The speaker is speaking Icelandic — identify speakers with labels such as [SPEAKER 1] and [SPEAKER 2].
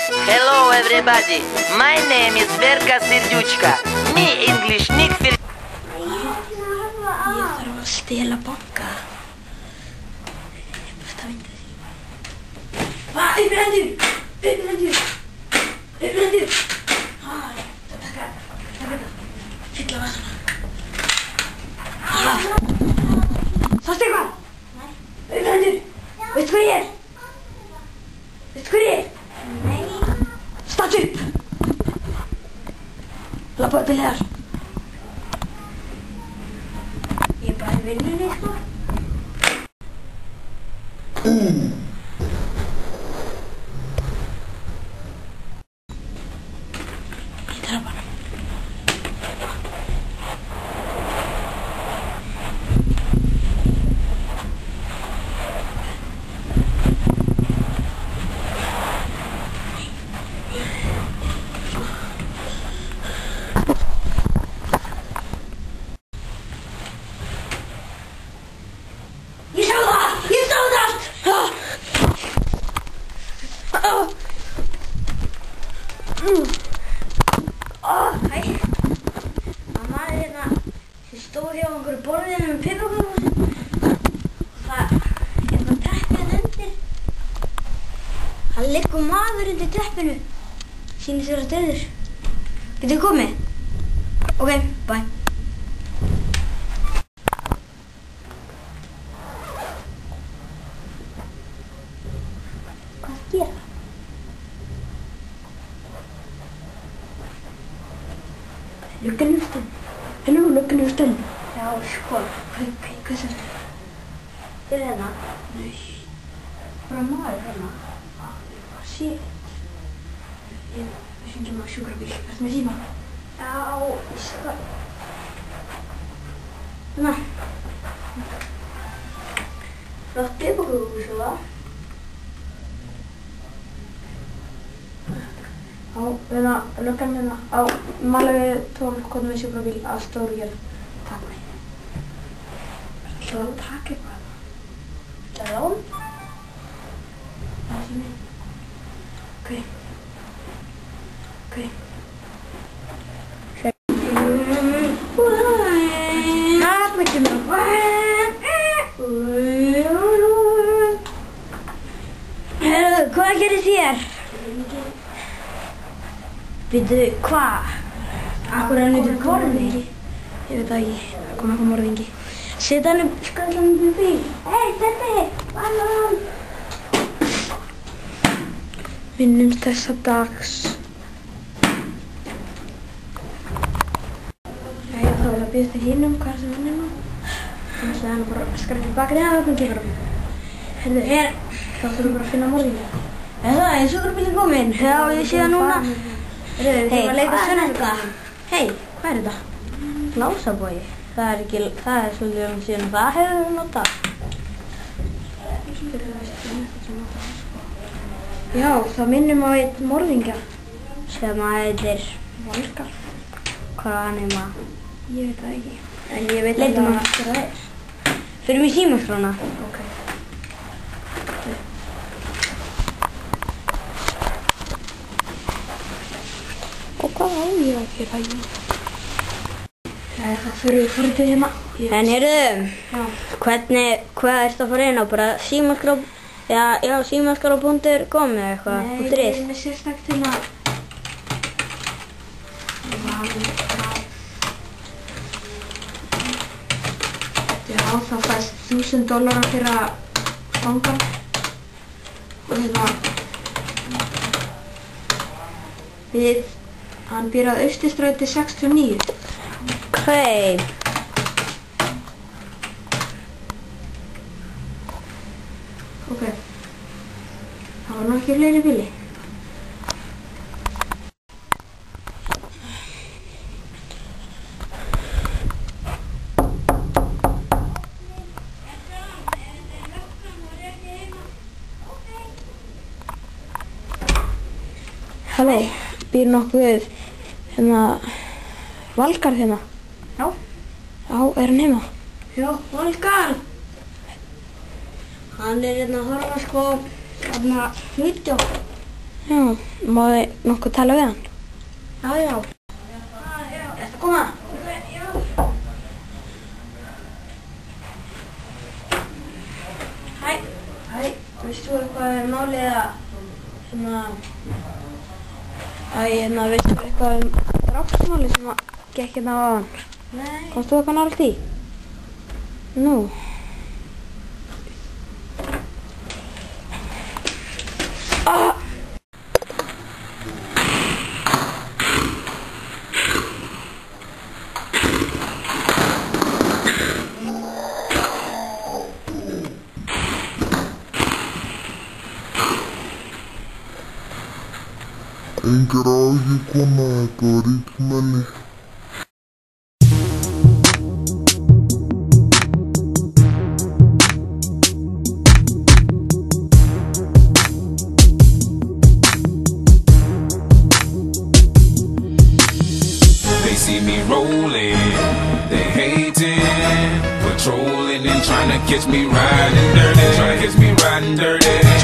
[SPEAKER 1] Hello everybody, my name is Verka Sirduchka. Me English Nick Fil...
[SPEAKER 2] Ég þarf að stela banka. Það veit það því. Hvað? Upprendur! Upprendur! Upprendur! Takka þetta. Fylla vasana. Sástu eitthvað? Nei. Upprendur! Veistu hvað ég er? Veistu hvað ég er? Nei. Stattu upp! Labba upp í hliðar. Ég er bara í vinnunni, sko. Í trappanum. Hæ, mamma er hérna sem stóð hjá einhverju borðinu með piparkökum og það er bara teppið undir. Það liggur maður undir teppinu, sýnir sér að dauður. Getur komið? Ok, bye. Hvað gera? Lukkan úr stönd. Hello, lukkan úr stönd. Já, sko. Hvað sem þetta? Þetta er hérna. Nei. Bara maður hérna. Hvað sé? Við syngjum á sjúkrabíl. Ertu með síma? Já, sko. Hérna. Flott piparkökur, svo það. Já, hérna, lukkan hérna á Malawi 12, komum við sjúkrabíl að stóru hjörn. Takk mig. Það var að taka eitthvað. Það er án. Það er sími. Ok. Ok. Það með kemur á. Heyrðu, hvað gerist hér? Býttu, hvað? Akkur er hann út í borði? Ég veit það ekki, það kom eitthvað morðingi. Seta hann upp skallan upp í bíl. Hei, Steppi, hvað er hann? Minnumst þessa dags. Jæja, þá vil að býða til hinum, hvað er það hann er nú? Þannig að hann bara skrafði baka neða og kemur á mig. Heyrðu, þá þurfum við bara að finna morðingi. Það er sjúkrabílinn kominn. Já, ég sé það núna. Hei, það var leika sönnuga. Hei, hvað er þetta? Lásabói. Það er svolítið síðan það hefur við notað. Já, það minnum á einn morðingja sem að heitir Valgar. Hvað hann er maður? Ég veit það ekki. En ég veit alveg að það er. Fyrir mig símaskrána. Ok. Hvað á ég að gera í? Það fyrir við fórum til hérna. En heyrðu, hvað ertu að fara inn á? Bara símaskrá, já símaskrá.com eða eitthvað? Nei, ég er með sérstakt hérna. Já, það fæst $1000 fyrir að fanga. Og hérna, hann býr að Austurstræti 69. Ok. Ok. Það var nú ekki fleiri bíli. Halló, býr nokkuð hérna Valgar hérna? Já. Já, er hann heima? Já, Valgar! Hann er hérna að horfa sko, hérna, vídeó. Já, má þið nokkuð tala við hann? Já. Ertu að koma? Já. Hæ, veistu eitthvað málið að veistu eitthvað drápsmáli sem gekk hérna á hann? Nei. Komst þú eitthvað nálægt í? Nú.
[SPEAKER 3] Engar áhyggjur kona, þetta var ríkmenni.
[SPEAKER 4] They see me rolling, they hating, patrolling and trying to catch me riding dirty,